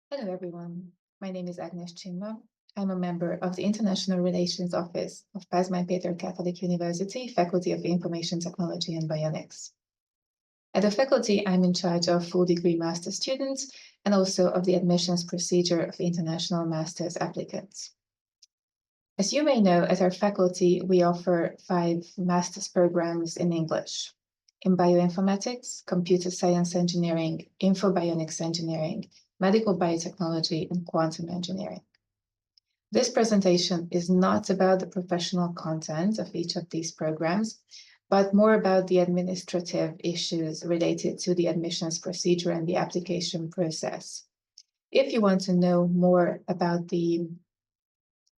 Hello, everyone. My name is Agnes Csinma. I'm a member of the International Relations Office of Pázmány ITK Catholic University, Faculty of Information Technology and Bionics. At the faculty, I'm in charge of full degree master students and also of the admissions procedure of international master's applicants. As you may know, at our faculty, we offer 5 master's programs in English: in bioinformatics, computer science engineering, infobionics engineering, medical biotechnology, and quantum engineering. This presentation is not about the professional content of each of these programs, but more about the administrative issues related to the admissions procedure and the application process. If you want to know more about the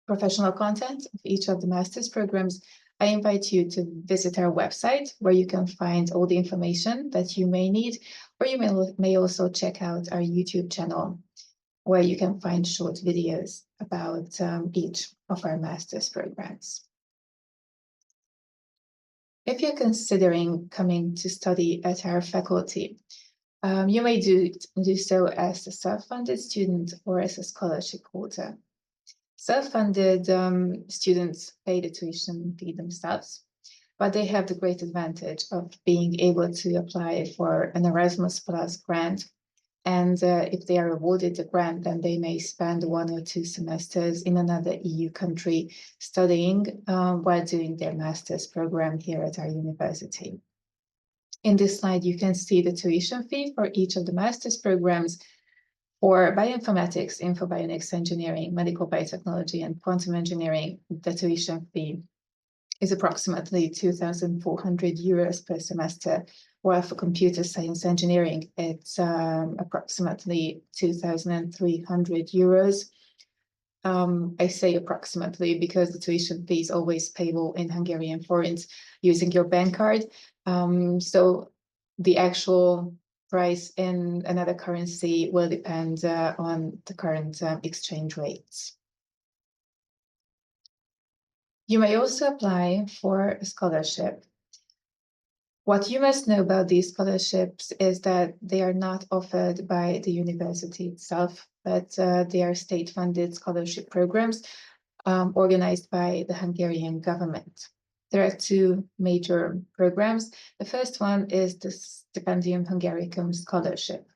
professional content of each of the master's programs, I invite you to visit our website, where you can find all the information that you may need, or you may also check out our YouTube channel, where you can find short videos about each of our master's programs. If you're considering coming to study at our faculty, you may do so as a self-funded student or as a scholarship holder. Self-funded students pay the tuition fee themselves, but they have the great advantage of being able to apply for an Erasmus Plus grant. And if they are awarded the grant, then they may spend 1 or 2 semesters in another EU country studying while doing their master's program here at our university. In this slide, you can see the tuition fee for each of the master's programs. For bioinformatics, infobionics engineering, medical biotechnology, and quantum engineering, the tuition fee is approximately 2,400 euros per semester, while for computer science engineering, it's approximately 2,300 euros. I say approximately because the tuition fee is always payable in Hungarian forints using your bank card. So the actual price in another currency will depend on the current exchange rates. You may also apply for a scholarship. What you must know about these scholarships is that they are not offered by the university itself, but they are state-funded scholarship programs organized by the Hungarian government. There are 2 major programs. The first one is the Stipendium Hungaricum Scholarship.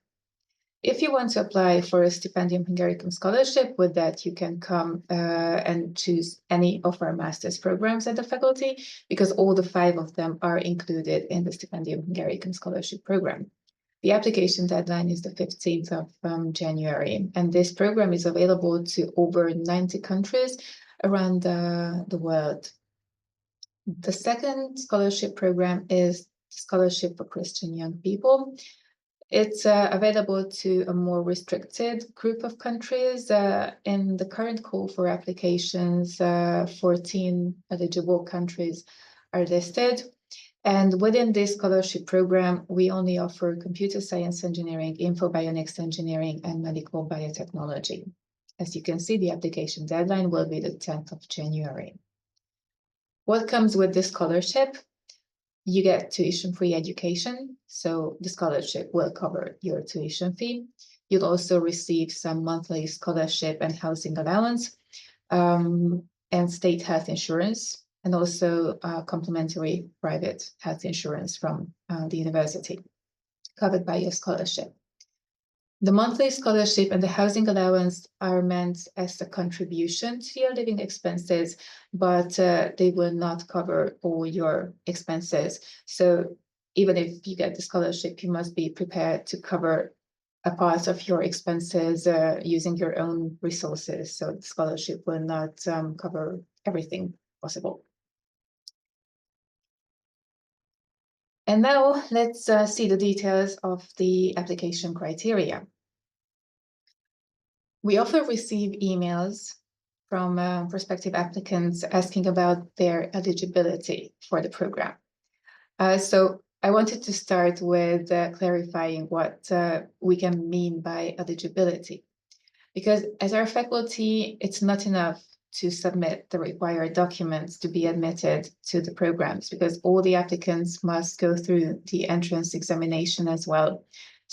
If you want to apply for a Stipendium Hungaricum Scholarship, with that you can come and choose any of our master's programs at the faculty, because all the 5 of them are included in the Stipendium Hungaricum Scholarship program. The application deadline is the 15th of January, and this program is available to over 90 countries around the world. The second scholarship program is Scholarship for Christian Young People. It's available to a more restricted group of countries. In the current call for applications, 14 eligible countries are listed. And within this scholarship program, we only offer computer science engineering, infobionics engineering, and medical biotechnology. As you can see, the application deadline will be the 10th of January. What comes with this scholarship? You get tuition-free education, so the scholarship will cover your tuition fee. You'll also receive some monthly scholarship and housing allowance, and state health insurance, and also complimentary private health insurance from the university, covered by your scholarship. The monthly scholarship and the housing allowance are meant as a contribution to your living expenses, but they will not cover all your expenses. So even if you get the scholarship, you must be prepared to cover a part of your expenses using your own resources. So the scholarship will not cover everything possible. And now let's see the details of the application criteria. We often receive emails from prospective applicants asking about their eligibility for the program. So I wanted to start with clarifying what we can mean by eligibility. Because as our faculty, it's not enough to submit the required documents to be admitted to the programs, because all the applicants must go through the entrance examination as well.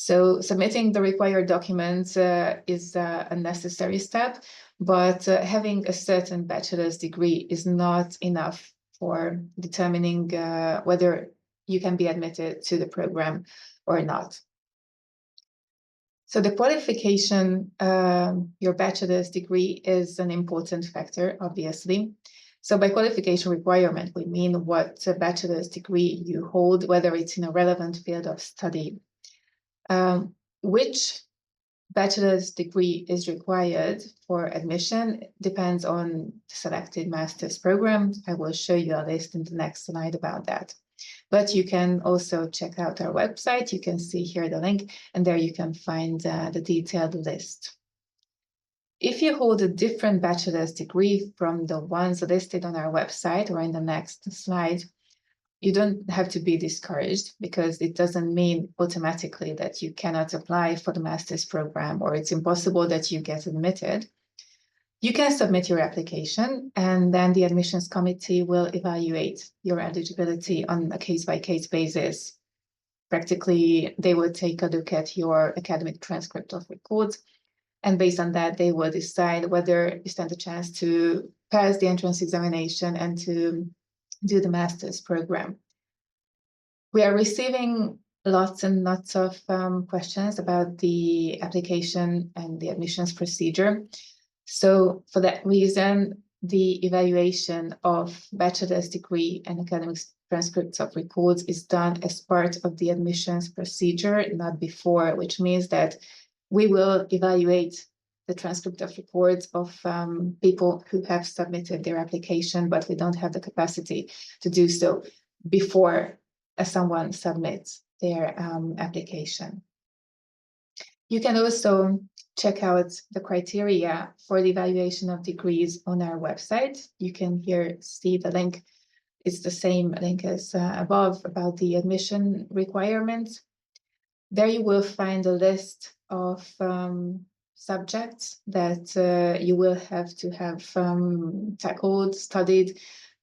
So submitting the required documents is a necessary step, but having a certain bachelor's degree is not enough for determining whether you can be admitted to the program or not. So the qualification, your bachelor's degree is an important factor, obviously. So by qualification requirement, we mean what bachelor's degree you hold, whether it's in a relevant field of study. Which bachelor's degree is required for admission depends on the selected master's program. I will show you a list in the next slide about that. But you can also check out our website. You can see here the link, and there you can find the detailed list. If you hold a different bachelor's degree from the ones listed on our website or in the next slide, you don't have to be discouraged, because it doesn't mean automatically that you cannot apply for the master's program or it's impossible that you get admitted. You can submit your application, and then the admissions committee will evaluate your eligibility on a case-by-case basis. Practically, they will take a look at your academic transcript of records, and based on that, they will decide whether you stand a chance to pass the entrance examination and to do the master's program. We are receiving lots and lots of questions about the application and the admissions procedure. So for that reason, the evaluation of bachelor's degree and academic transcripts of records is done as part of the admissions procedure, not before, which means that we will evaluate the transcript of records of people who have submitted their application, but we don't have the capacity to do so before someone submits their application. You can also check out the criteria for the evaluation of degrees on our website. You can here see the link. It's the same link as above about the admission requirements. There you will find a list of subjects that you will have to have tackled, studied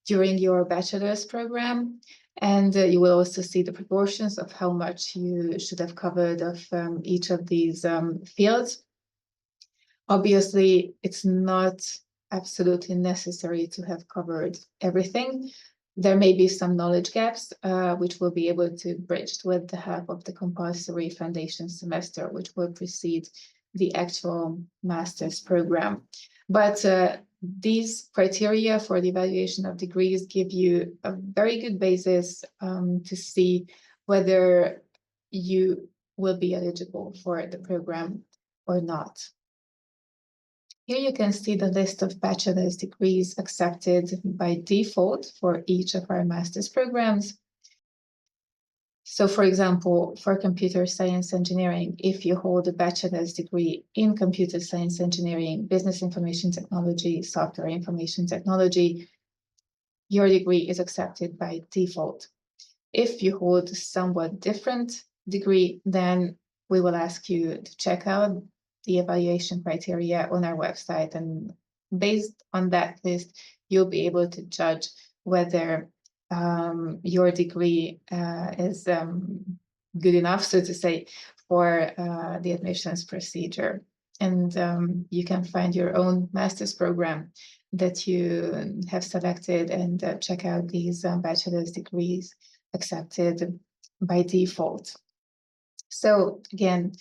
during your bachelor's program. And you will also see the proportions of how much you should have covered of each of these fields. Obviously, it's not absolutely necessary to have covered everything. There may be some knowledge gaps, which we'll be able to bridge with the help of the compulsory foundation semester, which will precede the actual master's program. But these criteria for the evaluation of degrees give you a very good basis to see whether you will be eligible for the program or not. Here you can see the list of bachelor's degrees accepted by default for each of our master's programs. So for example, for computer science engineering, if you hold a bachelor's degree in computer science engineering, business information technology, software information technology, your degree is accepted by default. If you hold a somewhat different degree, then we will ask you to check out the evaluation criteria on our website, and based on that list, you'll be able to judge whether your degree is good enough, so to say, for the admissions procedure. And you can find your own master's program that you have selected and check out these bachelor's degrees accepted by default. So again,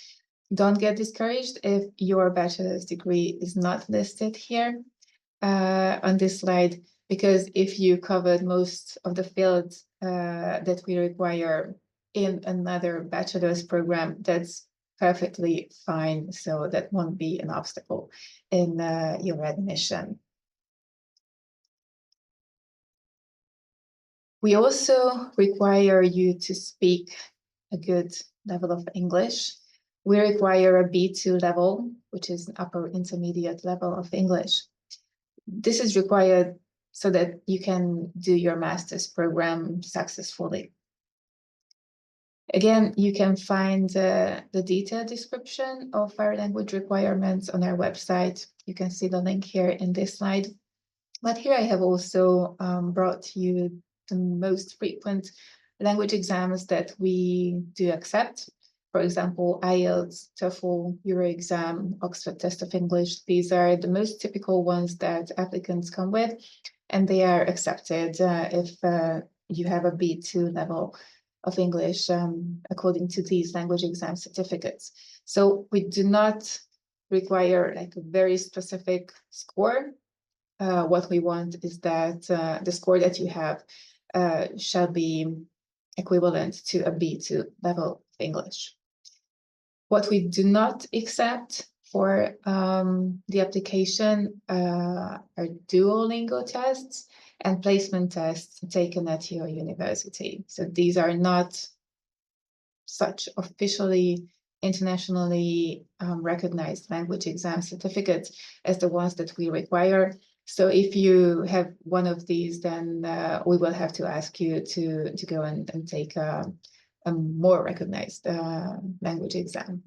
don't get discouraged if your bachelor's degree is not listed here on this slide, because if you covered most of the fields that we require in another bachelor's program, that's perfectly fine. So that won't be an obstacle in your admission. We also require you to speak a good level of English. We require a B2 level, which is an upper intermediate level of English. This is required so that you can do your master's program successfully. Again, you can find the detailed description of our language requirements on our website. You can see the link here in this slide. But here I have also brought you the most frequent language exams that we do accept. For example, IELTS, TOEFL, Euro exam, Oxford Test of English. These are the most typical ones that applicants come with, and they are accepted if you have a B2 level of English according to these language exam certificates. So we do not require like a very specific score. What we want is that the score that you have shall be equivalent to a B2 level of English. What we do not accept for the application are Duolingo tests and placement tests taken at your university. So these are not such officially internationally recognized language exam certificates as the ones that we require. So if you have one of these, then we will have to ask you to go and take a more recognized language exam.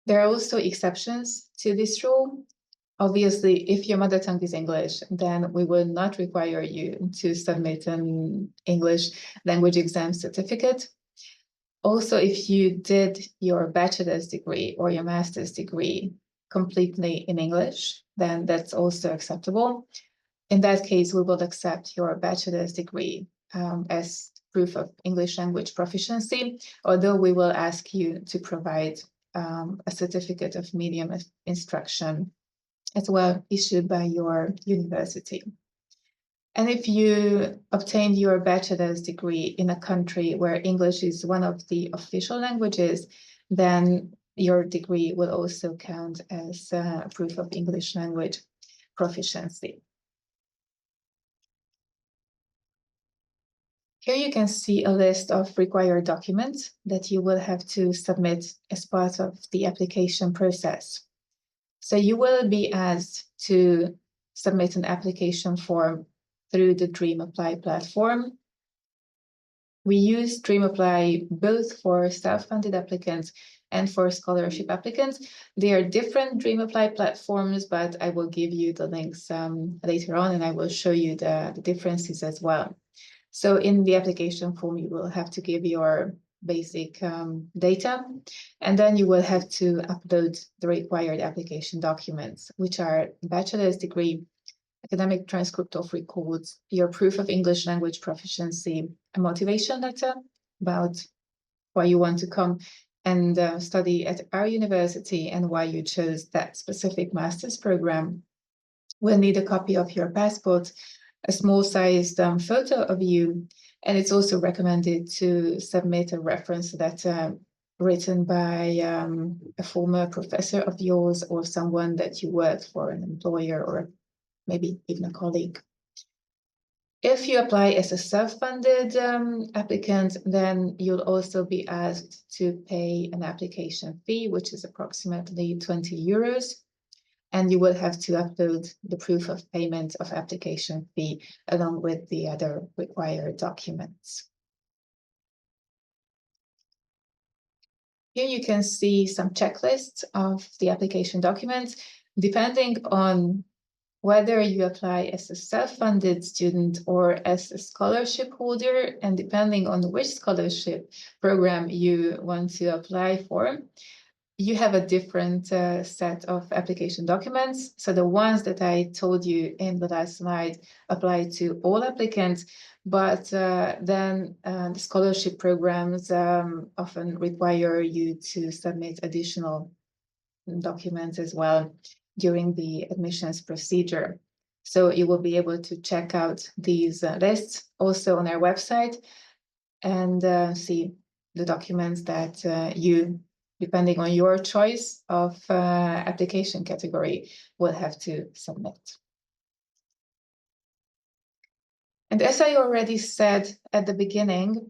There are also exceptions to this rule. Obviously, if your mother tongue is English, then we will not require you to submit an English language exam certificate. Also, if you did your bachelor's degree or your master's degree completely in English, then that's also acceptable. In that case, we will accept your bachelor's degree as proof of English language proficiency, although we will ask you to provide a certificate of medium instruction as well, issued by your university. And if you obtained your bachelor's degree in a country where English is one of the official languages, then your degree will also count as proof of English language proficiency. Here you can see a list of required documents that you will have to submit as part of the application process. So you will be asked to submit an application form through the Dream Apply platform. We use Dream Apply both for self-funded applicants and for scholarship applicants. They are different Dream Apply platforms, but I will give you the links later on, and I will show you the differences as well. So in the application form, you will have to give your basic data, and then you will have to upload the required application documents, which are bachelor's degree, academic transcript of records, your proof of English language proficiency, a motivation letter about why you want to come and study at our university and why you chose that specific master's program. We'll need a copy of your passport, a small-sized photo of you, and it's also recommended to submit a reference letter written by a former professor of yours or someone that you worked for, an employer or maybe even a colleague. If you apply as a self-funded applicant, then you'll also be asked to pay an application fee, which is approximately 20 euros. And you will have to upload the proof of payment of application fee along with the other required documents. Here you can see some checklists of the application documents. Depending on whether you apply as a self-funded student or as a scholarship holder, and depending on which scholarship program you want to apply for, you have a different set of application documents. So the ones that I told you in the last slide apply to all applicants, but then the scholarship programs often require you to submit additional documents as well during the admissions procedure. So you will be able to check out these lists also on our website and see the documents that you, depending on your choice of application category, will have to submit. And as I already said at the beginning,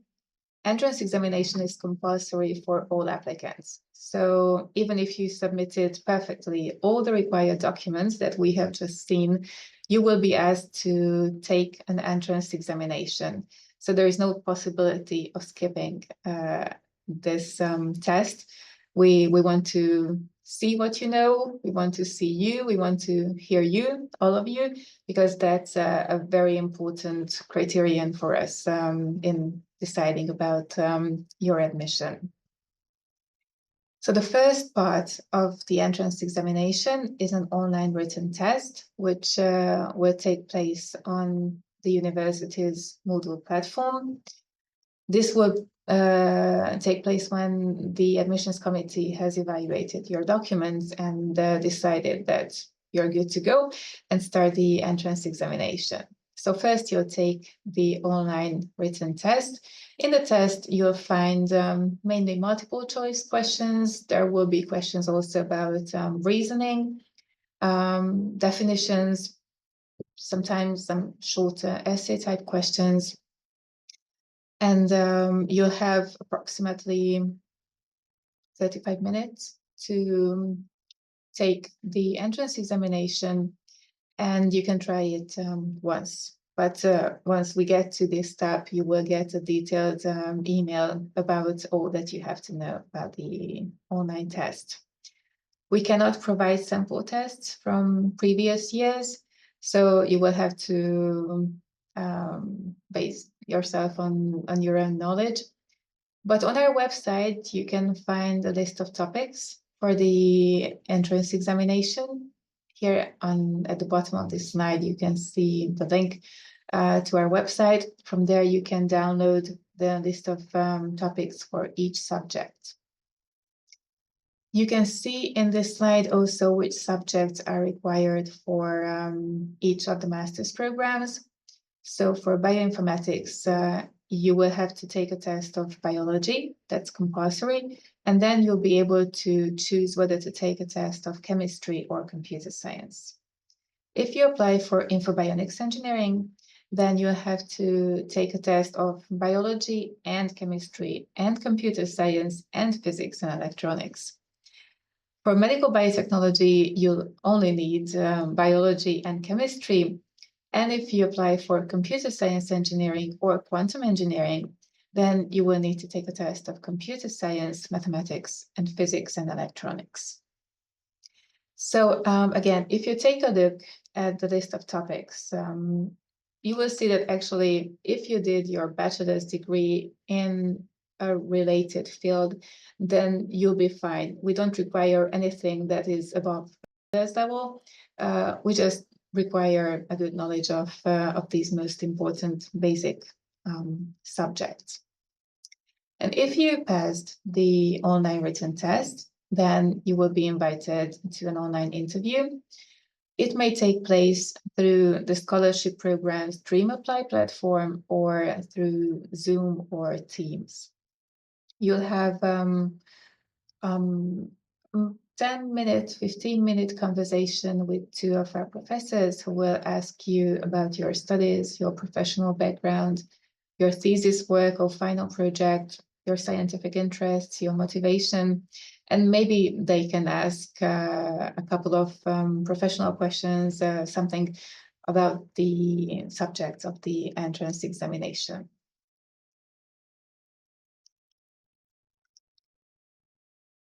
entrance examination is compulsory for all applicants. So even if you submitted perfectly all the required documents that we have just seen, you will be asked to take an entrance examination. So there is no possibility of skipping this test. We want to see what you know, we want to see you, we want to hear you, all of you, because that's a very important criterion for us in deciding about your admission. So the first part of the entrance examination is an online written test, which will take place on the university's Moodle platform. This will take place when the admissions committee has evaluated your documents and decided that you're good to go and start the entrance examination. So first you'll take the online written test. In the test, you'll find mainly multiple choice questions. There will be questions also about reasoning, definitions, sometimes some shorter essay type questions. And you'll have approximately 35 minutes to take the entrance examination, and you can try it once. But once we get to this step, you will get a detailed email about all that you have to know about the online test. We cannot provide sample tests from previous years, so you will have to base yourself on your own knowledge. But on our website, you can find a list of topics for the entrance examination. Here at the bottom of this slide, you can see the link to our website. From there, you can download the list of topics for each subject. You can see in this slide also which subjects are required for each of the master's programs. So for bioinformatics, you will have to take a test of biology, that's compulsory, and then you'll be able to choose whether to take a test of chemistry or computer science. If you apply for infobionics engineering, then you'll have to take a test of biology and chemistry and computer science and physics and electronics. For medical biotechnology, you'll only need biology and chemistry. And if you apply for computer science engineering or quantum engineering, then you will need to take a test of computer science, mathematics, and physics and electronics. So again, if you take a look at the list of topics, you will see that actually, if you did your bachelor's degree in a related field, then you'll be fine. We don't require anything that is above bachelor's level. We just require a good knowledge of these most important basic subjects. And if you passed the online written test, then you will be invited to an online interview. It may take place through the scholarship program's Dream Apply platform or through Zoom or Teams. You'll have 10-minute, 15-minute conversation with two of our professors who will ask you about your studies, your professional background, your thesis work or final project, your scientific interests, your motivation, and maybe they can ask a couple of professional questions, something about the subject of the entrance examination.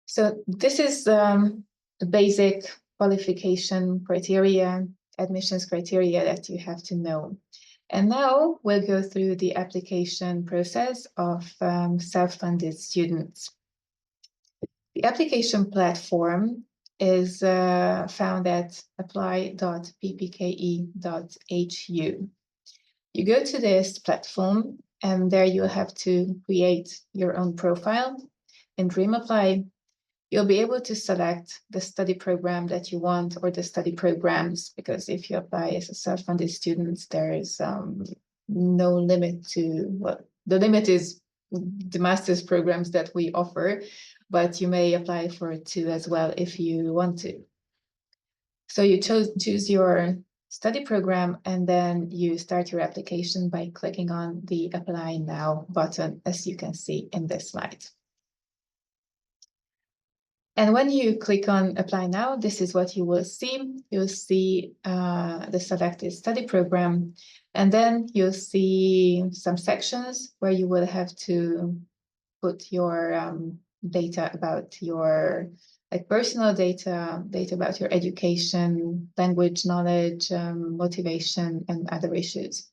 So this is the basic qualification criteria, admissions criteria that you have to know. And now we'll go through the application process of self-funded students. The application platform is found at apply.ppke.hu. You go to this platform, and there you'll have to create your own profile. In DreamApply, you'll be able to select the study program that you want or the study programs, because if you apply as a self-funded student, there is no limit to, well, the limit is the master's programs that we offer, but you may apply for 2 as well if you want to. So you choose your study program, and then you start your application by clicking on the Apply Now button, as you can see in this slide. And when you click on Apply Now, this is what you will see. You'll see the selected study program, and then you'll see some sections where you will have to put your data about your personal data about your education, language knowledge, motivation, and other issues.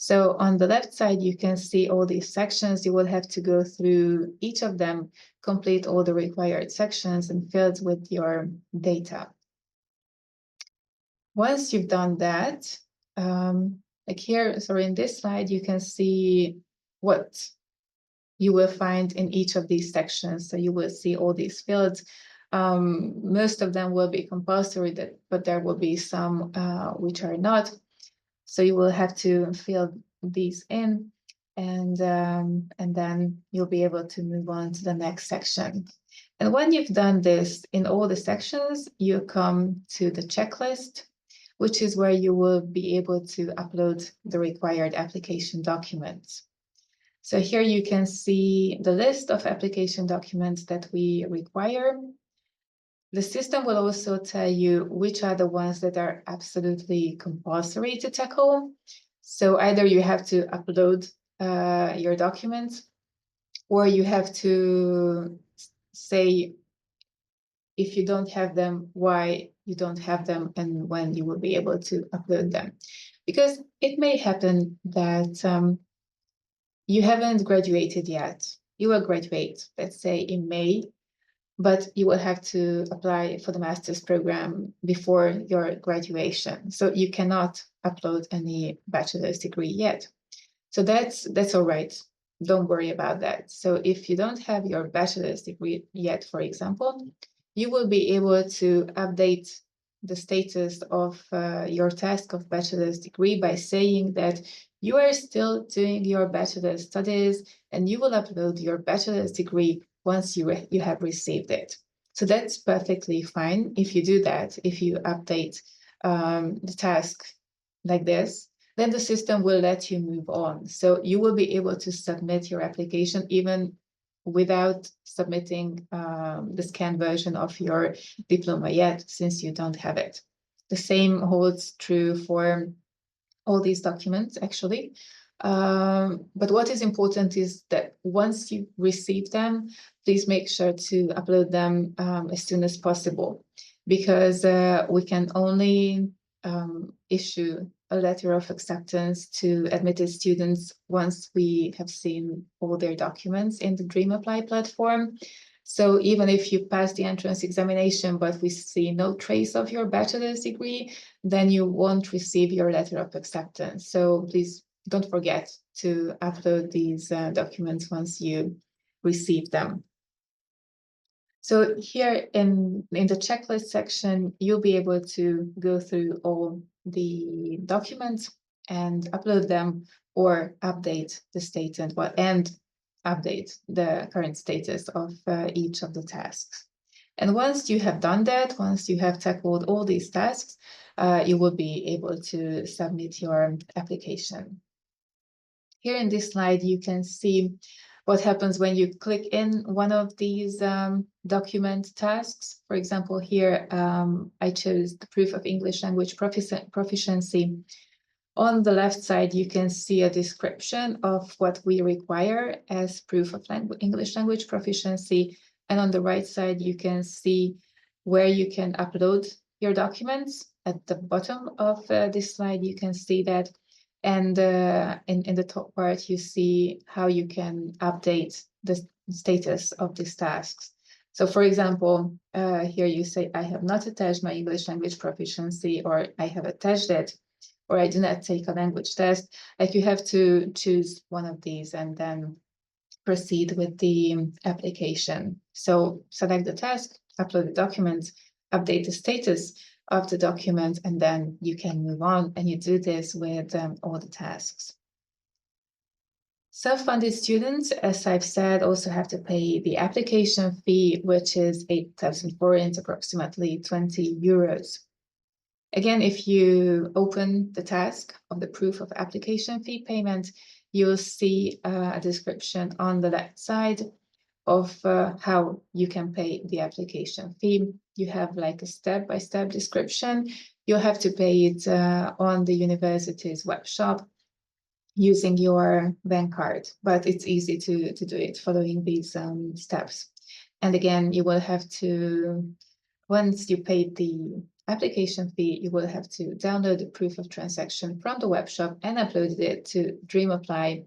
So on the left side, you can see all these sections. You will have to go through each of them, complete all the required sections and fields with your data. Once you've done that, like here, sorry, in this slide, you can see what you will find in each of these sections. So you will see all these fields. Most of them will be compulsory, but there will be some which are not. So you will have to fill these in, and then you'll be able to move on to the next section. And when you've done this in all the sections, you come to the checklist, which is where you will be able to upload the required application documents. So here you can see the list of application documents that we require. The system will also tell you which are the ones that are absolutely compulsory to tackle. So either you have to upload your documents, or you have to say if you don't have them, why you don't have them, and when you will be able to upload them. Because it may happen that you haven't graduated yet. You will graduate, let's say in May, but you will have to apply for the master's program before your graduation. So you cannot upload any bachelor's degree yet. So that's all right. Don't worry about that. So if you don't have your bachelor's degree yet, for example, you will be able to update the status of your task of bachelor's degree by saying that you are still doing your bachelor's studies and you will upload your bachelor's degree once you have received it. So that's perfectly fine if you do that, if you update the task like this, then the system will let you move on. So you will be able to submit your application even without submitting the scanned version of your diploma yet, since you don't have it. The same holds true for all these documents, actually. But what is important is that once you receive them, please make sure to upload them as soon as possible, because we can only issue a letter of acceptance to admitted students once we have seen all their documents in the Dream Apply platform. So even if you pass the entrance examination, but we see no trace of your bachelor's degree, then you won't receive your letter of acceptance. So please don't forget to upload these documents once you receive them. So here in the checklist section, you'll be able to go through all the documents and upload them, or update the status and update the current status of each of the tasks. And once you have done that, once you have tackled all these tasks, you will be able to submit your application. Here in this slide, you can see what happens when you click in one of these document tasks. For example, here I chose the proof of English language proficiency. On the left side, you can see a description of what we require as proof of English language proficiency. And on the right side, you can see where you can upload your documents. At the bottom of this slide, you can see that. And in the top part, you see how you can update the status of these tasks. So for example, here you say, I have not attached my English language proficiency, or I have attached it, or I do not take a language test. Like, you have to choose one of these and then proceed with the application. So select the task, upload the documents, update the status of the document, and then you can move on, and you do this with all the tasks. Self-funded students, as I've said, also have to pay the application fee, which is 8,000 forints, approximately 20 euros. Again, if you open the task of the proof of application fee payment, you'll see a description on the left side of how you can pay the application fee. You have like a step-by-step description. You'll have to pay it on the university's web shop using your bank card, but it's easy to do it following these steps. And again, you will have to, once you paid the application fee, you will have to download the proof of transaction from the web shop and upload it to DreamApply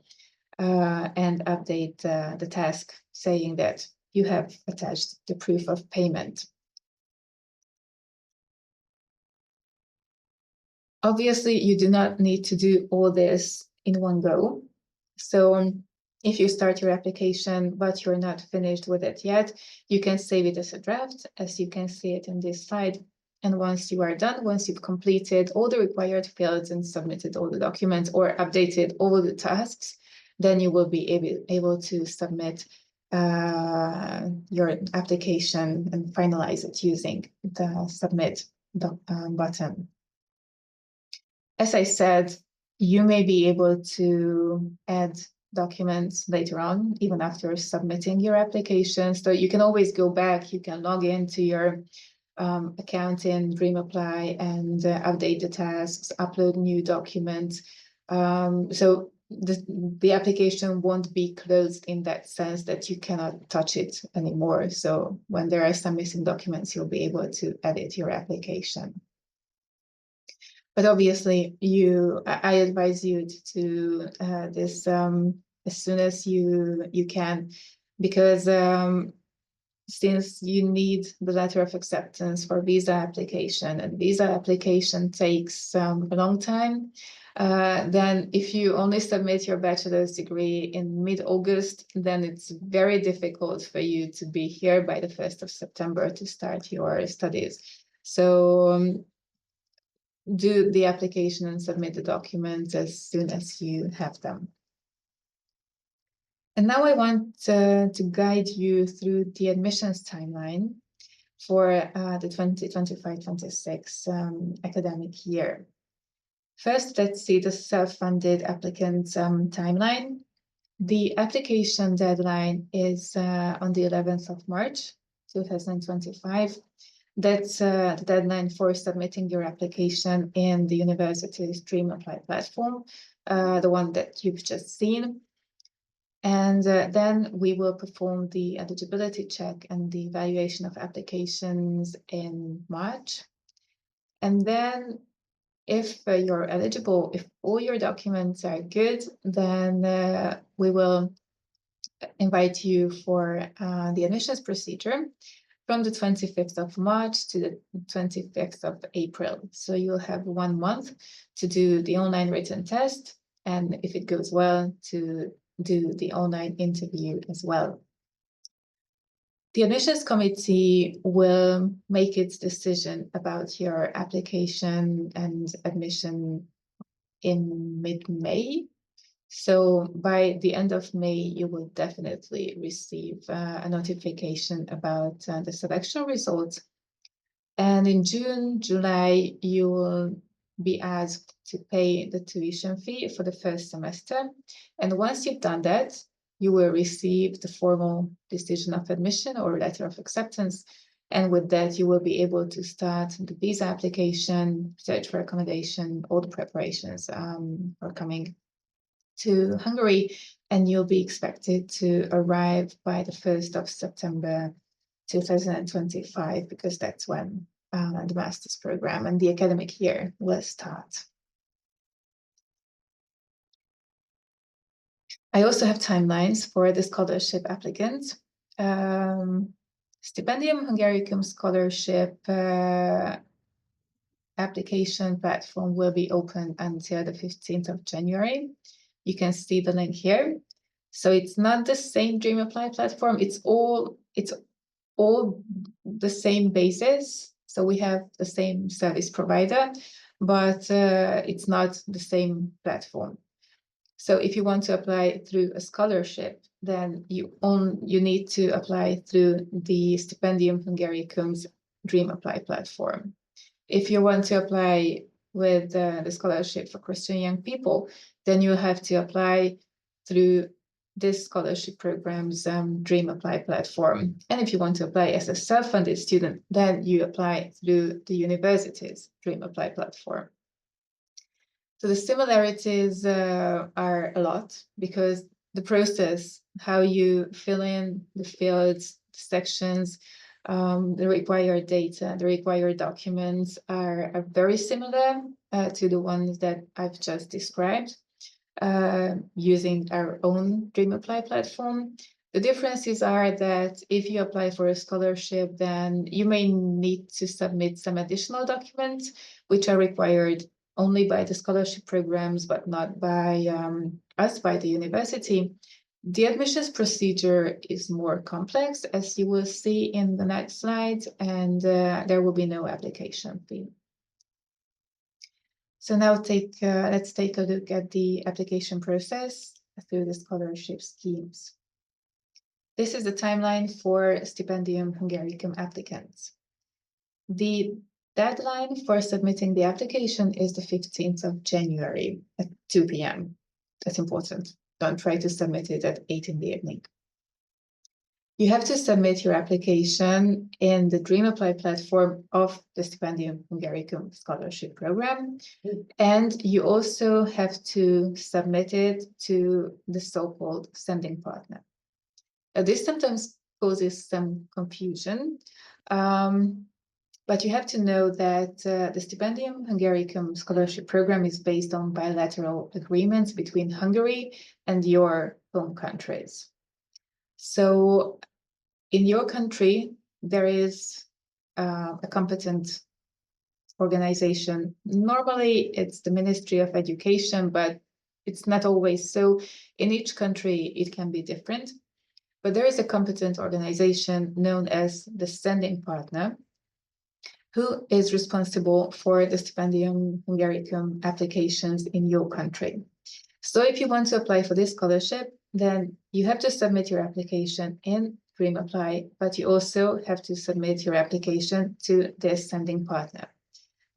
and update the task saying that you have attached the proof of payment. Obviously, you do not need to do all this in one go. So if you start your application, but you're not finished with it yet, you can save it as a draft, as you can see it in this slide. And once you are done, once you've completed all the required fields and submitted all the documents or updated all the tasks, then you will be able to submit your application and finalize it using the submit button. As I said, you may be able to add documents later on, even after submitting your application. So you can always go back, you can log into your account in DreamApply and update the tasks, upload new documents. So the application won't be closed in that sense that you cannot touch it anymore. So when there are some missing documents, you'll be able to edit your application. But obviously, I advise you to do this as soon as you can, because since you need the letter of acceptance for visa application, and visa application takes a long time, then if you only submit your bachelor's degree in mid-August, then it's very difficult for you to be here by the 1st of September to start your studies. So do the application and submit the documents as soon as you have them. And now I want to guide you through the admissions timeline for the 2025-26 academic year. First, let's see the self-funded applicant timeline. The application deadline is on the 11th of March, 2025. That's the deadline for submitting your application in the university's DreamApply platform, the one that you've just seen. And then we will perform the eligibility check and the evaluation of applications in March. And then if you're eligible, if all your documents are good, then we will invite you for the admissions procedure from the 25th of March to the 25th of April. So you'll have 1 month to do the online written test, and if it goes well, to do the online interview as well. The admissions committee will make its decision about your application and admission in mid-May. So by the end of May, you will definitely receive a notification about the selection results. And in June, July, you will be asked to pay the tuition fee for the first semester. And once you've done that, you will receive the formal decision of admission or letter of acceptance. And with that, you will be able to start the visa application, search for accommodation, all the preparations for coming to Hungary, and you'll be expected to arrive by the 1st of September 2025, because that's when the master's program and the academic year will start. I also have timelines for the scholarship applicants. Stipendium Hungaricum scholarship application platform will be open until the 15th of January. You can see the link here. So it's not the same DreamApply platform. It's all the same basis. So we have the same service provider, but it's not the same platform. So if you want to apply through a scholarship, then you need to apply through the Stipendium Hungarikum's DreamApply platform. If you want to apply with the scholarship for Christian young people, then you have to apply through this scholarship program's DreamApply platform. And if you want to apply as a self-funded student, then you apply through the university's DreamApply platform. So the similarities are a lot, because the process, how you fill in the fields, the sections, The required data, the required documents are very similar to the ones that I've just described using our own DreamApply platform. The differences are that if you apply for a scholarship, then you may need to submit some additional documents, which are required only by the scholarship programs, but not by us, by the university. The admissions procedure is more complex, as you will see in the next slide, and there will be no application fee. So now let's take a look at the application process through the scholarship schemes. This is the timeline for Stipendium Hungaricum applicants. The deadline for submitting the application is the 15th of January at 2 p.m. That's important. Don't try to submit it at 8 in the evening. You have to submit your application in the DreamApply platform of the Stipendium Hungaricum scholarship program. And you also have to submit it to the so-called sending partner. This sometimes causes some confusion, but you have to know that the Stipendium Hungaricum scholarship program is based on bilateral agreements between Hungary and your home countries. So in your country, there is a competent organization. Normally, it's the Ministry of Education, but it's not always so. In each country, it can be different. But there is a competent organization known as the sending partner, who is responsible for the Stipendium Hungaricum applications in your country. So if you want to apply for this scholarship, then you have to submit your application in DreamApply, but you also have to submit your application to this sending partner.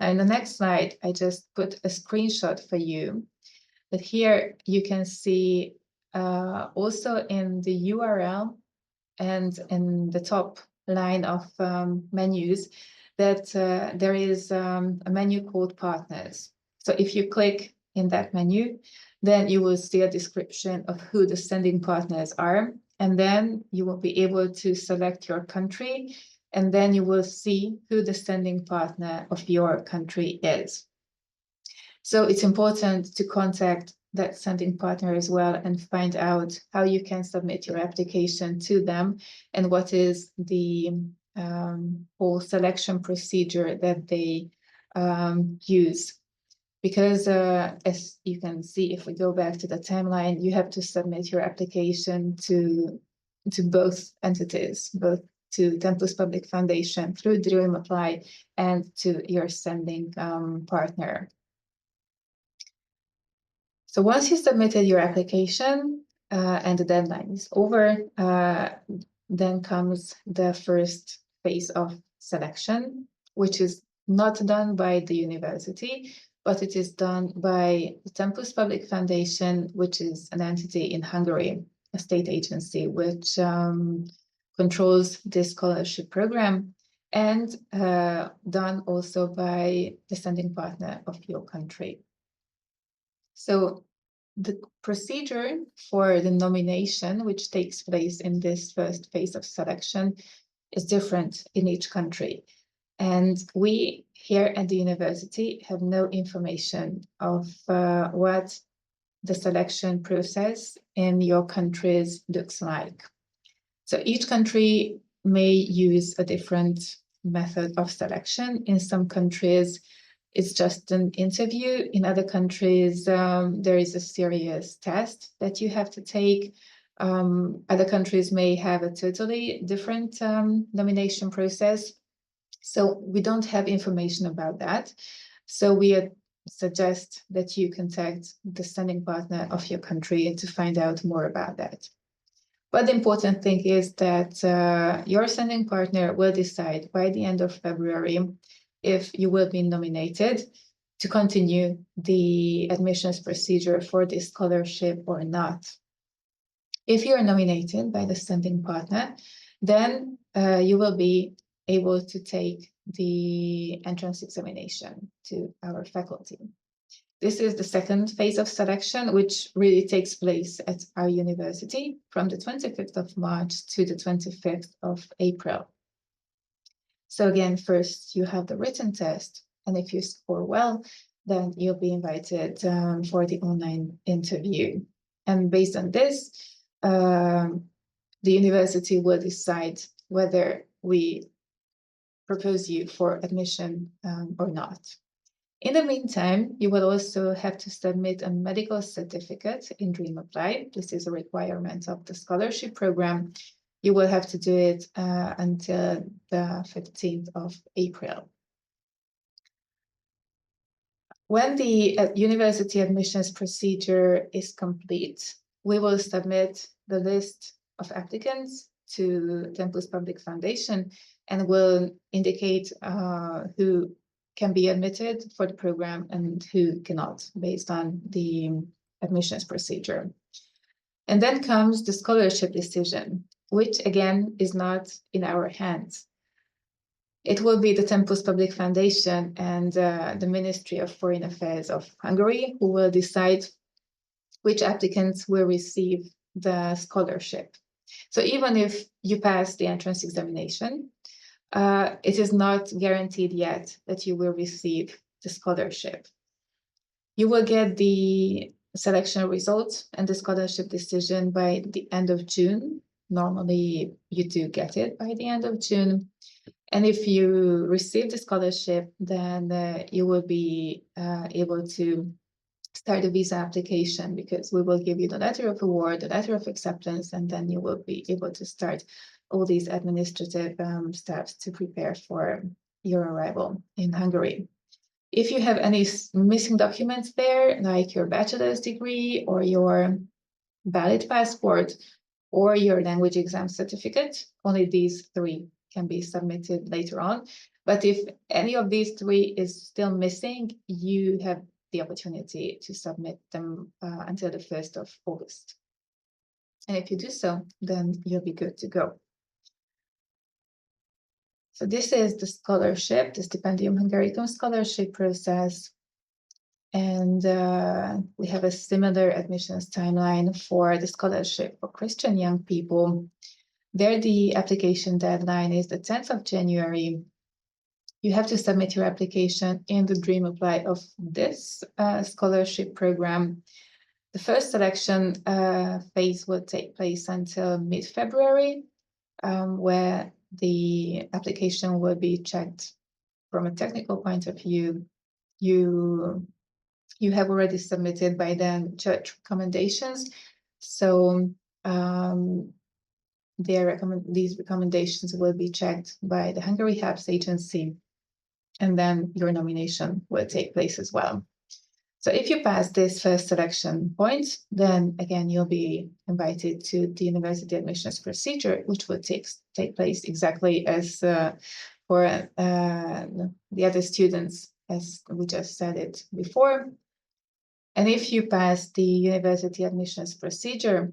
And in the next slide, I just put a screenshot for you. But here you can see also in the URL and in the top line of menus that there is a menu called Partners. So if you click in that menu, then you will see a description of who the sending partners are, and then you will be able to select your country, and then you will see who the sending partner of your country is. So it's important to contact that sending partner as well and find out how you can submit your application to them and what is the whole selection procedure that they use. Because as you can see, if we go back to the timeline, you have to submit your application to both entities, both to Tempus Public Foundation through DreamApply and to your sending partner. So once you submitted your application and the deadline is over, then comes the first phase of selection, which is not done by the university, but it is done by the Tempus Public Foundation, which is an entity in Hungary, a state agency, which controls this scholarship program, and done also by the sending partner of your country. So the procedure for the nomination, which takes place in this first phase of selection, is different in each country. And we here at the university have no information of what the selection process in your countries looks like. So each country may use a different method of selection. In some countries, it's just an interview. In other countries, there is a serious test that you have to take. Other countries may have a totally different nomination process. So we don't have information about that. So we suggest that you contact the sending partner of your country to find out more about that. But the important thing is that your sending partner will decide by the end of February if you will be nominated to continue the admissions procedure for this scholarship or not. If you are nominated by the sending partner, then you will be able to take the entrance examination to our faculty. This is the second phase of selection, which really takes place at our university from the 25th of March to the 25th of April. So again, first you have the written test, and if you score well, then you'll be invited for the online interview. And based on this, the university will decide whether we propose you for admission or not. In the meantime, you will also have to submit a medical certificate in Dream Apply. This is a requirement of the scholarship program. You will have to do it until the 15th of April. When the university admissions procedure is complete, we will submit the list of applicants to Tempus Public Foundation and will indicate who can be admitted for the program and who cannot, based on the admissions procedure. And then comes the scholarship decision, which again is not in our hands. It will be the Tempus Public Foundation and the Ministry of Foreign Affairs of Hungary who will decide which applicants will receive the scholarship. So even if you pass the entrance examination, it is not guaranteed yet that you will receive the scholarship. You will get the selection results and the scholarship decision by the end of June. Normally, you do get it by the end of June. And if you receive the scholarship, then you will be able to start a visa application, because we will give you the letter of award, the letter of acceptance, and then you will be able to start all these administrative steps to prepare for your arrival in Hungary. If you have any missing documents there, like your bachelor's degree or your valid passport or your language exam certificate, only these three can be submitted later on. But if any of these three is still missing, you have the opportunity to submit them until the 1st of August. And if you do so, then you'll be good to go. So this is the scholarship, the Stipendium Hungaricum scholarship process. And we have a similar admissions timeline for the scholarship for Christian young people. There, the application deadline is the 10th of January. You have to submit your application in the Dream Apply of this scholarship program. The first selection phase will take place until mid-February, where the application will be checked from a technical point of view. You have already submitted by then church recommendations. So these recommendations will be checked by the Hungary Helps Agency, and then your nomination will take place as well. So if you pass this first selection point, then again, you'll be invited to the university admissions procedure, which will take place exactly as for the other students, as we just said it before. And if you pass the university admissions procedure,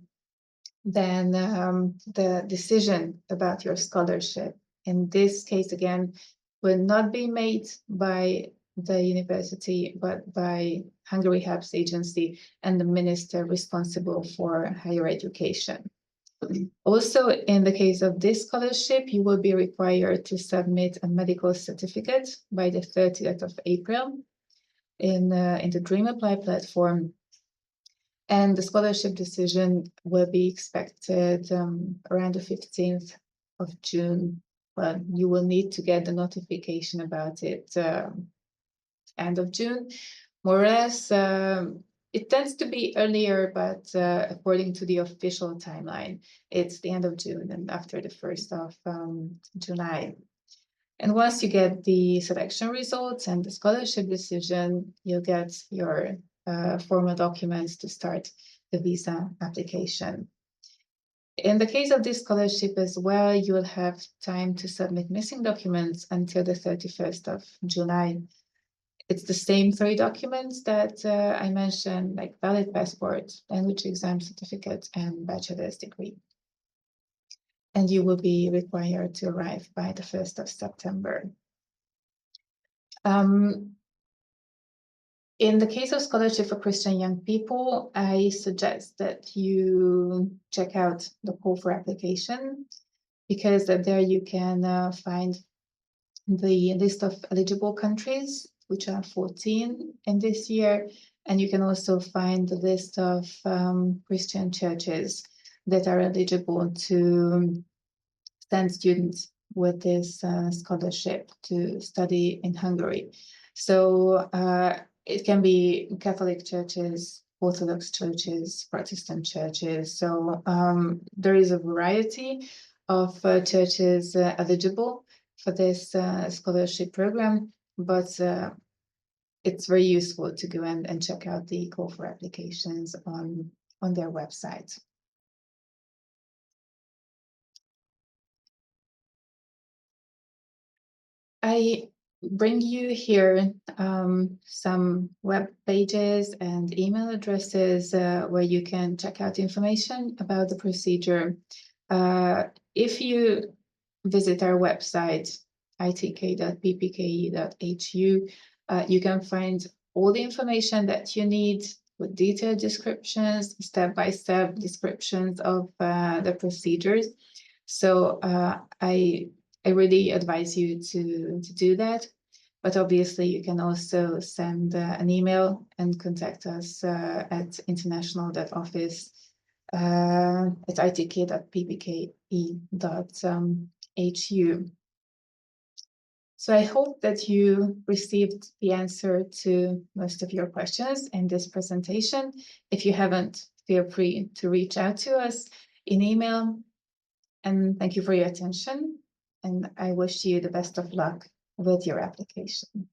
then the decision about your scholarship, in this case again, will not be made by the university, but by Hungary Helps Agency and the minister responsible for higher education. Also, in the case of this scholarship, you will be required to submit a medical certificate by the 30th of April in the Dream Apply platform. And the scholarship decision will be expected around the 15th of June. Well, you will need to get the notification about it end of June, more or less. It tends to be earlier, but according to the official timeline, it's the end of June and after the 1st of July. And once you get the selection results and the scholarship decision, you'll get your formal documents to start the visa application. In the case of this scholarship as well, you'll have time to submit missing documents until the 31st of July. It's the same three documents that I mentioned, like valid passport, language exam certificate, and bachelor's degree. And you will be required to arrive by the 1st of September. In the case of scholarship for Christian young people, I suggest that you check out the call for application, because there you can find the list of eligible countries, which are 14 in this year. And you can also find the list of Christian churches that are eligible to send students with this scholarship to study in Hungary. So it can be Catholic churches, Orthodox churches, Protestant churches. So there is a variety of churches eligible for this scholarship program, but it's very useful to go and check out the call for applications on their website. I bring you here some web pages and email addresses where you can check out information about the procedure. If you visit our website, itk.ppke.hu, you can find all the information that you need with detailed descriptions, step-by-step descriptions of the procedures. So I really advise you to do that. But obviously, you can also send an email and contact us at international.office at itk.ppke.hu. So I hope that you received the answer to most of your questions in this presentation. If you haven't, feel free to reach out to us in email. And thank you for your attention. And I wish you the best of luck with your application.